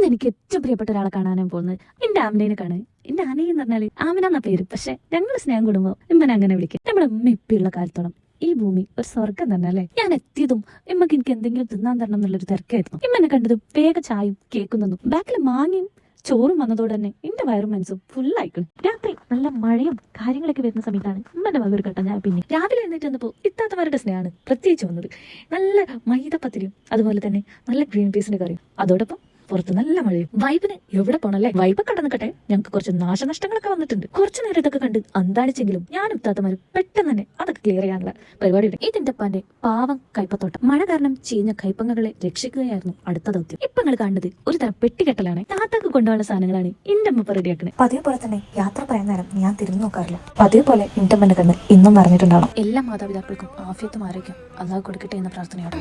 ഇന്ന് എനിക്ക് ഏറ്റവും പ്രിയപ്പെട്ട ഒരാളെ കാണാനും പോകുന്നത് എന്റെ ആമിനെ കാണാൻ. എന്റെ ആനയെ എന്ന് പറഞ്ഞാല് ആമിന എന്ന പേര്, പക്ഷെ ഞങ്ങൾ സ്നേഹം കുടുംബം ഇമ്മനെ അങ്ങനെ വിളിക്കും. നമ്മുടെ ഉമ്മ ഇപ്പിയുള്ള കാലത്തോളം ഈ ഭൂമി ഒരു സ്വർഗം തന്നെ അല്ലേ. ഞാൻ എത്തിയതും ഇമ്മക്ക് എനിക്ക് എന്തെങ്കിലും തിന്നാൻ തരണം എന്നുള്ളൊരു തിരക്കായിരുന്നു. ഇമ്മനെ കണ്ടതും വേഗം ചായയും കേക്കും തന്നു. ബാക്കിൽ മാങ്ങയും ചോറും വന്നതോടെ തന്നെ എന്റെ വയറും മനസ്സും ഫുള്ളായിക്കണം. രാത്രി നല്ല മഴയും കാര്യങ്ങളൊക്കെ വരുന്ന സമയത്താണ് ഉമ്മന്റെ വക ഒരു ഘട്ടം. ഞാൻ പിന്നെ രാവിലെ എഴുന്നേറ്റ് വന്നപ്പോ ഇത്താത്തമാരുടെ സ്നേഹമാണ് പ്രത്യേകിച്ച് വന്നത്. നല്ല മൈദപ്പത്തിരിയും അതുപോലെ തന്നെ നല്ല ഗ്രീൻ പീസിന്റെ കറിയും, അതോടൊപ്പം പുറത്ത് നല്ല മഴയും. വൈബിന് എവിടെ പോണല്ലേ. വൈബ് കടന്നിക്കട്ടെ, ഞങ്ങൾക്ക് കുറച്ച് നാശനഷ്ടങ്ങളൊക്കെ വന്നിട്ടുണ്ട്. കുറച്ചു നേരം ഇതൊക്കെ കണ്ട് അന്താടിച്ചെങ്കിലും ഞാനും ഇത്താത്തമാരും പെട്ടെന്ന് തന്നെ അതൊക്കെ ക്ലിയർ ചെയ്യാനുള്ള പരിപാടിയുണ്ട്. ഇതിന്റെ അപ്പാന്റെ പാവം കൈപ്പത്തോട്ടം. മഴ കാരണം ചീഞ്ഞ കൈപ്പങ്ങകളെ രക്ഷിക്കുകയായിരുന്നു അടുത്ത ദൗത്യം. ഇപ്പൊ നിങ്ങൾ കാണുന്നത് ഒരു തരം പെട്ടികെട്ടലാണ്. താത്താക്ക് കൊണ്ടുപോകുന്ന സാധനങ്ങളാണ് ഇന്റെ അമ്മ റെഡിയാക്കുന്നത്. പതിവ് പോലെ തന്നെ യാത്ര പറയാൻ നേരം ഞാൻ തിരിഞ്ഞു നോക്കാറില്ല. പതിവ് പോലെ എന്റെ അമ്മന്റെ കണ്ണ് ഇന്നും പറഞ്ഞിട്ടുണ്ടാവണം. എല്ലാ മാതാപിതാക്കൾക്കും ആഫിയത്തും ആരോഗ്യം അല്ലാഹു കൊടുക്കട്ടെ എന്ന പ്രാർത്ഥനയോടെ.